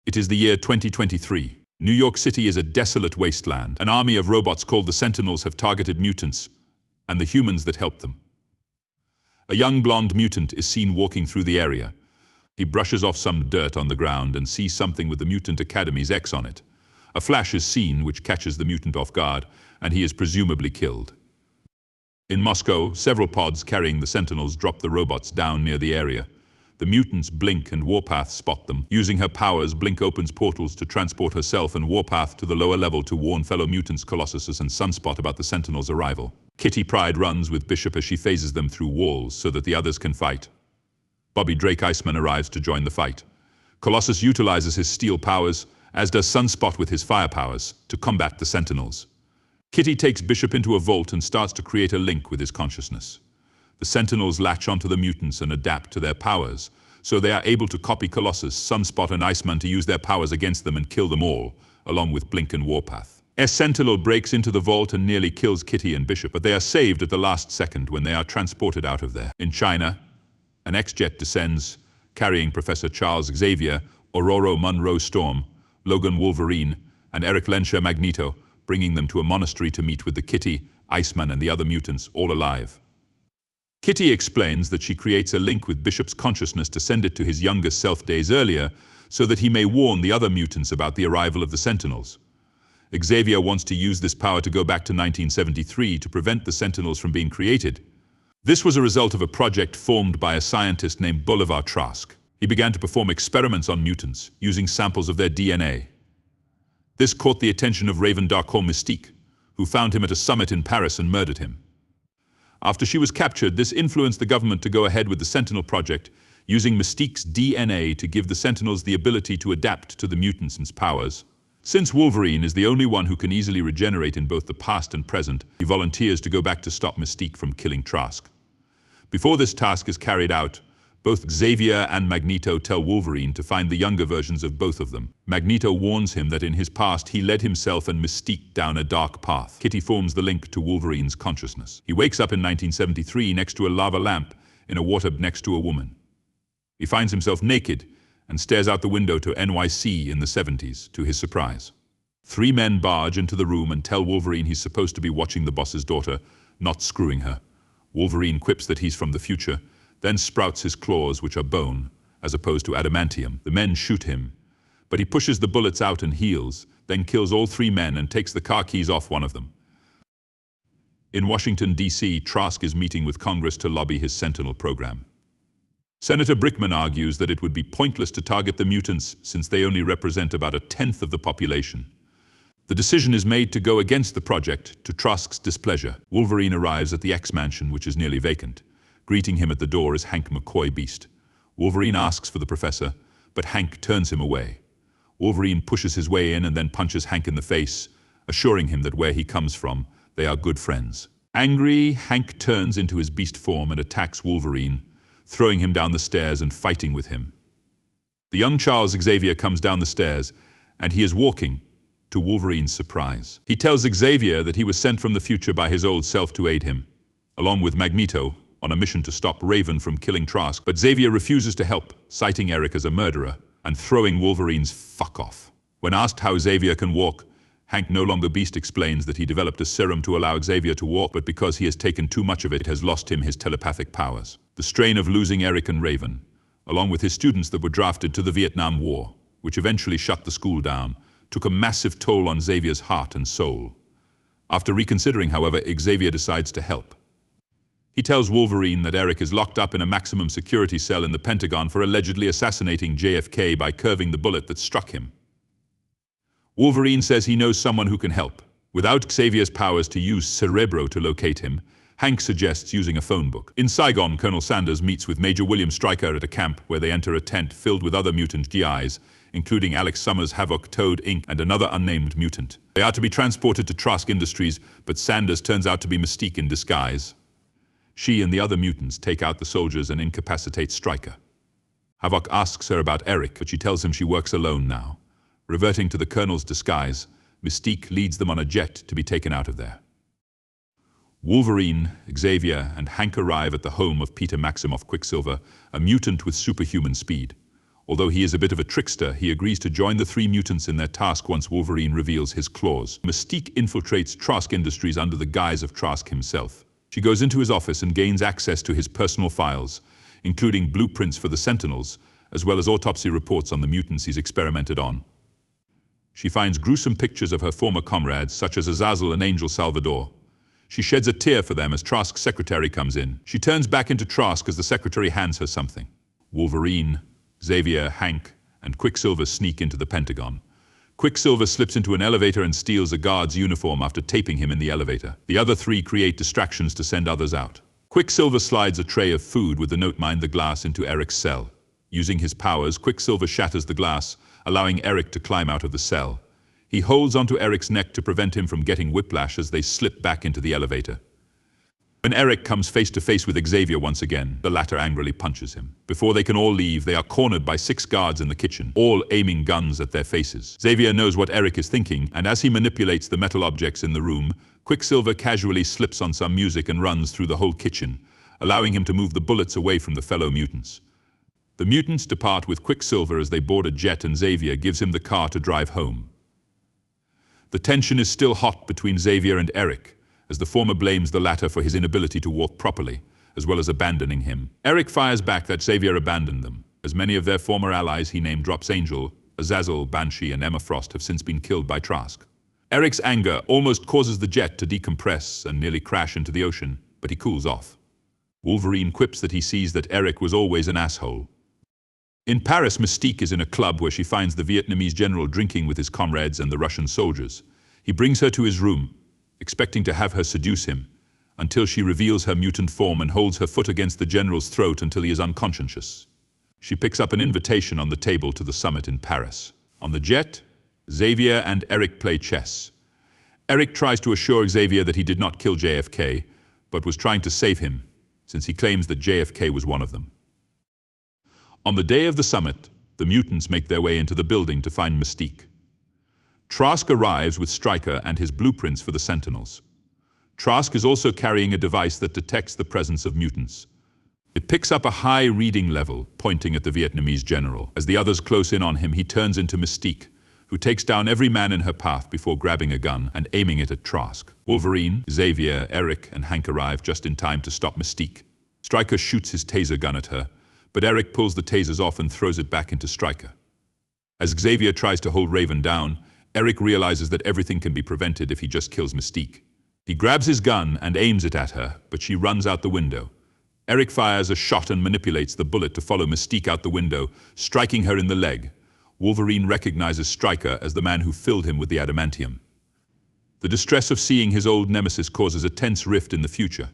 It is the year 2023. New York City is a desolate wasteland. An army of robots called the Sentinels have targeted mutants and the humans that help them. A young blonde mutant is seen walking through the area. He brushes off some dirt on the ground and sees something with the Mutant Academy's X on it. A flash is seen which catches the mutant off guard, and he is presumably killed. In Moscow, several pods carrying the Sentinels drop the robots down near the area. The mutants Blink and Warpath spot them. Using her powers, Blink opens portals to transport herself and Warpath to the lower level to warn fellow mutants Colossus and Sunspot about the Sentinels' arrival. Kitty Pryde runs with Bishop as she phases them through walls so that the others can fight. Bobby Drake Iceman arrives to join the fight. Colossus utilizes his steel powers, as does Sunspot with his fire powers, to combat the Sentinels. Kitty takes Bishop into a vault and starts to create a link with his consciousness. The Sentinels latch onto the mutants and adapt to their powers, so they are able to copy Colossus, Sunspot and Iceman to use their powers against them and kill them all, along with Blink and Warpath. Sentinel breaks into the vault and nearly kills Kitty and Bishop, but they are saved at the last second when they are transported out of there. In China, an X-jet descends, carrying Professor Charles Xavier, Ororo Munro Storm, Logan Wolverine, and Eric Lensher Magneto, bringing them to a monastery to meet with the Kitty, Iceman and the other mutants, all alive. Kitty explains that she creates a link with Bishop's consciousness to send it to his younger self days earlier, so that he may warn the other mutants about the arrival of the Sentinels. Xavier wants to use this power to go back to 1973 to prevent the Sentinels from being created. This was a result of a project formed by a scientist named Bolivar Trask. He began to perform experiments on mutants, using samples of their DNA. This caught the attention of Raven Darkholme Mystique, who found him at a summit in Paris and murdered him. After she was captured, this influenced the government to go ahead with the Sentinel project, using Mystique's DNA to give the Sentinels the ability to adapt to the mutants' powers. Since Wolverine is the only one who can easily regenerate in both the past and present, he volunteers to go back to stop Mystique from killing Trask. Before this task is carried out, both Xavier and Magneto tell Wolverine to find the younger versions of both of them. Magneto warns him that in his past he led himself and Mystique down a dark path. Kitty forms the link to Wolverine's consciousness. He wakes up in 1973 next to a lava lamp in a water next to a woman. He finds himself naked and stares out the window to NYC in the 70s, to his surprise. 3 men barge into the room and tell Wolverine he's supposed to be watching the boss's daughter, not screwing her. Wolverine quips that he's from the future, then sprouts his claws, which are bone, as opposed to adamantium. The men shoot him, but he pushes the bullets out and heals, then kills all 3 men and takes the car keys off one of them. In Washington, D.C., Trask is meeting with Congress to lobby his Sentinel program. Senator Brickman argues that it would be pointless to target the mutants since they only represent about 1/10 of the population. The decision is made to go against the project, to Trask's displeasure. Wolverine arrives at the X-Mansion, which is nearly vacant. Greeting him at the door is Hank McCoy Beast. Wolverine asks for the professor, but Hank turns him away. Wolverine pushes his way in and then punches Hank in the face, assuring him that where he comes from, they are good friends. Angry, Hank turns into his beast form and attacks Wolverine, throwing him down the stairs and fighting with him. The young Charles Xavier comes down the stairs, and he is walking, to Wolverine's surprise. He tells Xavier that he was sent from the future by his old self to aid him, along with Magneto, on a mission to stop Raven from killing Trask, but Xavier refuses to help, citing Eric as a murderer and throwing Wolverine's fuck off. When asked how Xavier can walk, Hank No Longer Beast explains that he developed a serum to allow Xavier to walk, but because he has taken too much of it, has lost him his telepathic powers. The strain of losing Eric and Raven, along with his students that were drafted to the Vietnam War, which eventually shut the school down, took a massive toll on Xavier's heart and soul. After reconsidering, however, Xavier decides to help. He tells Wolverine that Eric is locked up in a maximum security cell in the Pentagon for allegedly assassinating JFK by curving the bullet that struck him. Wolverine says he knows someone who can help. Without Xavier's powers to use Cerebro to locate him, Hank suggests using a phone book. In Saigon, Colonel Sanders meets with Major William Stryker at a camp where they enter a tent filled with other mutant GIs, including Alex Summers, Havoc, Toad, Inc., and another unnamed mutant. They are to be transported to Trask Industries, but Sanders turns out to be Mystique in disguise. She and the other mutants take out the soldiers and incapacitate Stryker. Havoc asks her about Eric, but she tells him she works alone now. Reverting to the Colonel's disguise, Mystique leads them on a jet to be taken out of there. Wolverine, Xavier, and Hank arrive at the home of Peter Maximoff Quicksilver, a mutant with superhuman speed. Although he is a bit of a trickster, he agrees to join the three mutants in their task once Wolverine reveals his claws. Mystique infiltrates Trask Industries under the guise of Trask himself. She goes into his office and gains access to his personal files, including blueprints for the Sentinels, as well as autopsy reports on the mutants he's experimented on. She finds gruesome pictures of her former comrades, such as Azazel and Angel Salvador. She sheds a tear for them as Trask's secretary comes in. She turns back into Trask as the secretary hands her something. Wolverine, Xavier, Hank, and Quicksilver sneak into the Pentagon. Quicksilver slips into an elevator and steals a guard's uniform after taping him in the elevator. The other three create distractions to send others out. Quicksilver slides a tray of food with the note Mind the Glass into Eric's cell. Using his powers, Quicksilver shatters the glass, allowing Eric to climb out of the cell. He holds onto Eric's neck to prevent him from getting whiplash as they slip back into the elevator. When Eric comes face to face with Xavier once again, the latter angrily punches him. Before they can all leave, they are cornered by 6 guards in the kitchen, all aiming guns at their faces. Xavier knows what Eric is thinking, and as he manipulates the metal objects in the room, Quicksilver casually slips on some music and runs through the whole kitchen, allowing him to move the bullets away from the fellow mutants. The mutants depart with Quicksilver as they board a jet, and Xavier gives him the car to drive home. The tension is still hot between Xavier and Eric, as the former blames the latter for his inability to walk properly, as well as abandoning him. Eric fires back that Xavier abandoned them, as many of their former allies he named Drops Angel, Azazel, Banshee, and Emma Frost have since been killed by Trask. Eric's anger almost causes the jet to decompress and nearly crash into the ocean, but he cools off. Wolverine quips that he sees that Eric was always an asshole. In Paris, Mystique is in a club where she finds the Vietnamese general drinking with his comrades and the Russian soldiers. He brings her to his room, expecting to have her seduce him, until she reveals her mutant form and holds her foot against the general's throat until he is unconscious. She picks up an invitation on the table to the summit in Paris. On the jet, Xavier and Eric play chess. Eric tries to assure Xavier that he did not kill JFK, but was trying to save him, since he claims that JFK was one of them. On the day of the summit, the mutants make their way into the building to find Mystique. Trask arrives with Stryker and his blueprints for the Sentinels. Trask is also carrying a device that detects the presence of mutants. It picks up a high reading level, pointing at the Vietnamese general. As the others close in on him, he turns into Mystique, who takes down every man in her path before grabbing a gun and aiming it at Trask. Wolverine, Xavier, Eric, and Hank arrive just in time to stop Mystique. Stryker shoots his taser gun at her, but Eric pulls the tasers off and throws it back into Stryker. As Xavier tries to hold Raven down, Eric realizes that everything can be prevented if he just kills Mystique. He grabs his gun and aims it at her, but she runs out the window. Eric fires a shot and manipulates the bullet to follow Mystique out the window, striking her in the leg. Wolverine recognizes Stryker as the man who filled him with the adamantium. The distress of seeing his old nemesis causes a tense rift in the future,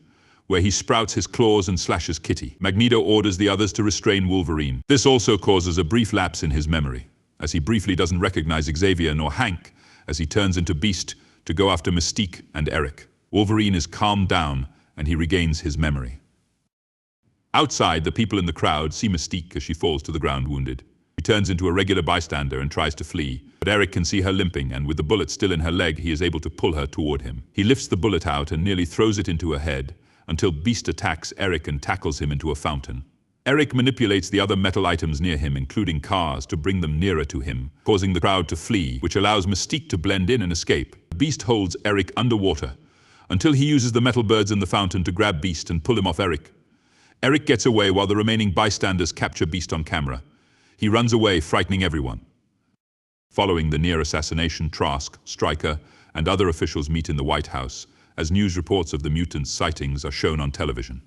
where he sprouts his claws and slashes Kitty. Magneto orders the others to restrain Wolverine. This also causes a brief lapse in his memory, as he briefly doesn't recognize Xavier nor Hank as he turns into Beast to go after Mystique and Eric. Wolverine is calmed down and he regains his memory. Outside, the people in the crowd see Mystique as she falls to the ground wounded. She turns into a regular bystander and tries to flee, but Eric can see her limping, and with the bullet still in her leg, he is able to pull her toward him. He lifts the bullet out and nearly throws it into her head, until Beast attacks Eric and tackles him into a fountain. Eric manipulates the other metal items near him, including cars, to bring them nearer to him, causing the crowd to flee, which allows Mystique to blend in and escape. Beast holds Eric underwater, until he uses the metal birds in the fountain to grab Beast and pull him off Eric. Eric gets away while the remaining bystanders capture Beast on camera. He runs away, frightening everyone. Following the near assassination, Trask, Stryker, and other officials meet in the White House, as news reports of the mutants' sightings are shown on television.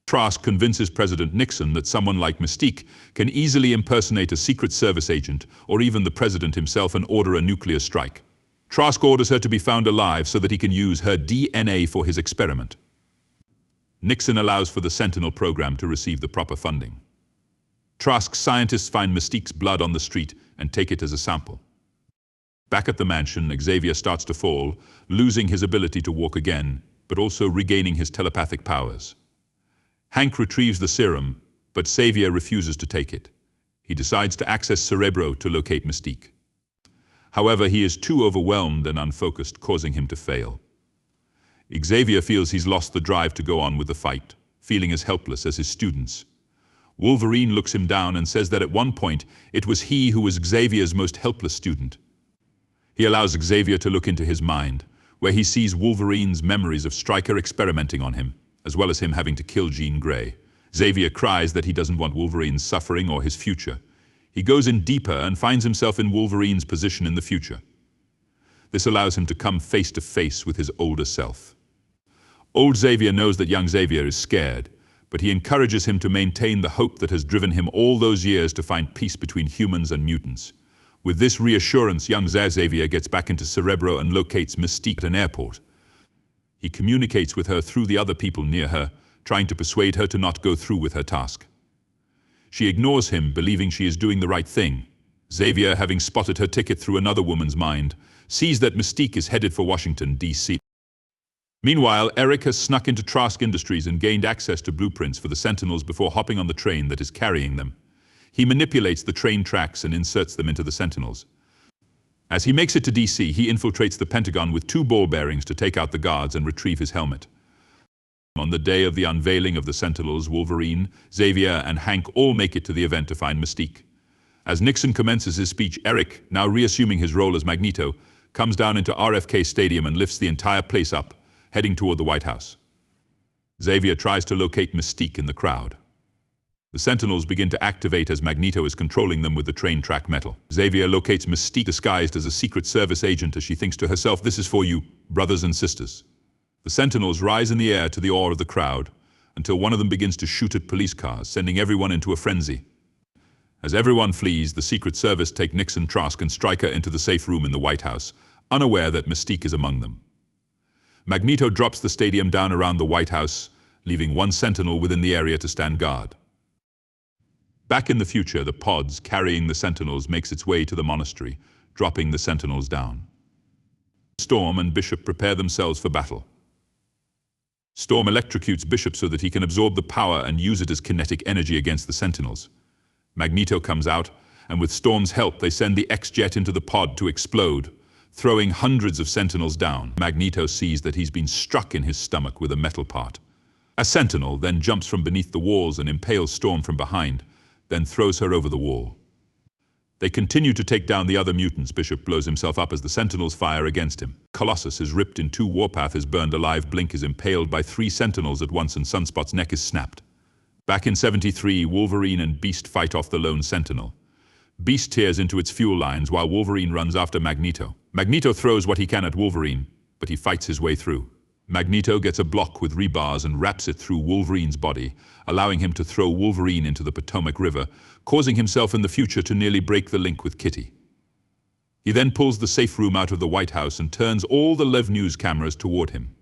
Trask convinces President Nixon that someone like Mystique can easily impersonate a Secret Service agent or even the president himself and order a nuclear strike. Trask orders her to be found alive so that he can use her DNA for his experiment. Nixon allows for the Sentinel program to receive the proper funding. Trask's scientists find Mystique's blood on the street and take it as a sample. Back at the mansion, Xavier starts to fall, losing his ability to walk again, but also regaining his telepathic powers. Hank retrieves the serum, but Xavier refuses to take it. He decides to access Cerebro to locate Mystique. However, he is too overwhelmed and unfocused, causing him to fail. Xavier feels he's lost the drive to go on with the fight, feeling as helpless as his students. Wolverine looks him down and says that at one point it was he who was Xavier's most helpless student. He allows Xavier to look into his mind, where he sees Wolverine's memories of Stryker experimenting on him, as well as him having to kill Jean Grey. Xavier cries that he doesn't want Wolverine's suffering or his future. He goes in deeper and finds himself in Wolverine's position in the future. This allows him to come face to face with his older self. Old Xavier knows that young Xavier is scared, but he encourages him to maintain the hope that has driven him all those years to find peace between humans and mutants. With this reassurance, young Xavier gets back into Cerebro and locates Mystique at an airport. He communicates with her through the other people near her, trying to persuade her to not go through with her task. She ignores him, believing she is doing the right thing. Xavier, having spotted her ticket through another woman's mind, sees that Mystique is headed for Washington, D.C. Meanwhile, Eric has snuck into Trask Industries and gained access to blueprints for the Sentinels before hopping on the train that is carrying them. He manipulates the train tracks and inserts them into the Sentinels. As he makes it to D.C., he infiltrates the Pentagon with 2 ball bearings to take out the guards and retrieve his helmet. On the day of the unveiling of the Sentinels, Wolverine, Xavier, and Hank all make it to the event to find Mystique. As Nixon commences his speech, Eric, now reassuming his role as Magneto, comes down into RFK Stadium and lifts the entire place up, heading toward the White House. Xavier tries to locate Mystique in the crowd. The Sentinels begin to activate as Magneto is controlling them with the train track metal. Xavier locates Mystique disguised as a Secret Service agent as she thinks to herself, "This is for you, brothers and sisters." The Sentinels rise in the air to the awe of the crowd until one of them begins to shoot at police cars, sending everyone into a frenzy. As everyone flees, the Secret Service take Nixon, Trask, and Stryker into the safe room in the White House, unaware that Mystique is among them. Magneto drops the stadium down around the White House, leaving 1 Sentinel within the area to stand guard. Back in the future, the pods carrying the Sentinels makes its way to the monastery, dropping the Sentinels down. Storm and Bishop prepare themselves for battle. Storm electrocutes Bishop so that he can absorb the power and use it as kinetic energy against the Sentinels. Magneto comes out, and with Storm's help, they send the X-Jet into the pod to explode, throwing hundreds of Sentinels down. Magneto sees that he's been struck in his stomach with a metal part. A Sentinel then jumps from beneath the walls and impales Storm from behind, then throws her over the wall. They continue to take down the other mutants. Bishop blows himself up as the Sentinels fire against him. Colossus is ripped in 2, Warpath is burned alive, Blink is impaled by 3 Sentinels at once, and Sunspot's neck is snapped. Back in 73, Wolverine and Beast fight off the lone Sentinel. Beast tears into its fuel lines while Wolverine runs after Magneto. Magneto throws what he can at Wolverine, but he fights his way through. Magneto gets a block with rebars and wraps it through Wolverine's body, allowing him to throw Wolverine into the Potomac River, causing himself in the future to nearly break the link with Kitty. He then pulls the safe room out of the White House and turns all the Lev News cameras toward him.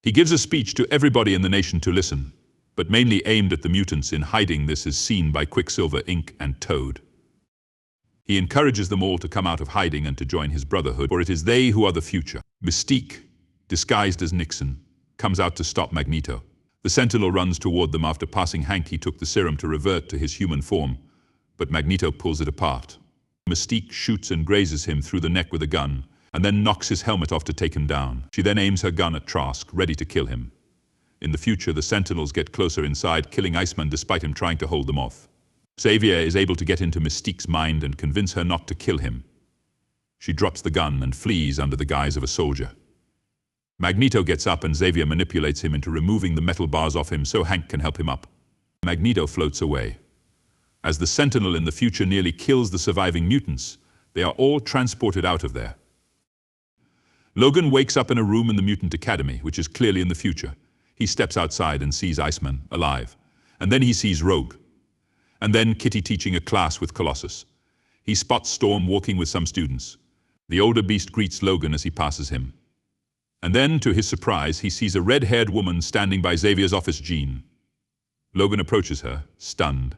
He gives a speech to everybody in the nation to listen, but mainly aimed at the mutants in hiding. This is seen by Quicksilver, Inc. and Toad. He encourages them all to come out of hiding and to join his brotherhood, for it is they who are the future. Mystique, disguised as Nixon, comes out to stop Magneto. The Sentinel runs toward them. After passing Hank, he took the serum to revert to his human form, but Magneto pulls it apart. Mystique shoots and grazes him through the neck with a gun, and then knocks his helmet off to take him down. She then aims her gun at Trask, ready to kill him. In the future, the Sentinels get closer inside, killing Iceman despite him trying to hold them off. Xavier is able to get into Mystique's mind and convince her not to kill him. She drops the gun and flees under the guise of a soldier. Magneto gets up and Xavier manipulates him into removing the metal bars off him so Hank can help him up. Magneto floats away. As the Sentinel in the future nearly kills the surviving mutants, they are all transported out of there. Logan wakes up in a room in the Mutant Academy, which is clearly in the future. He steps outside and sees Iceman alive. And then he sees Rogue. And then Kitty teaching a class with Colossus. He spots Storm walking with some students. The older Beast greets Logan as he passes him. And then, to his surprise, he sees a red-haired woman standing by Xavier's office, Jean. Logan approaches her, stunned.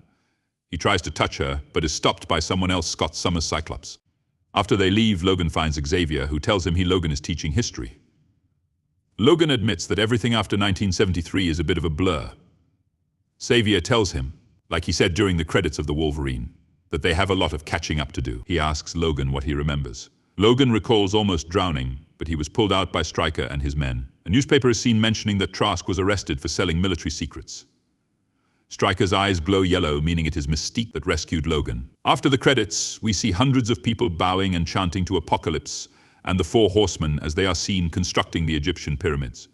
He tries to touch her, but is stopped by someone else, Scott Summers' Cyclops. After they leave, Logan finds Xavier, who tells him Logan is teaching history. Logan admits that everything after 1973 is a bit of a blur. Xavier tells him, like he said during the credits of the Wolverine, that they have a lot of catching up to do. He asks Logan what he remembers. Logan recalls almost drowning, but he was pulled out by Stryker and his men. A newspaper is seen mentioning that Trask was arrested for selling military secrets. Stryker's eyes glow yellow, meaning it is Mystique that rescued Logan. After the credits, we see hundreds of people bowing and chanting to Apocalypse and the Four Horsemen as they are seen constructing the Egyptian pyramids.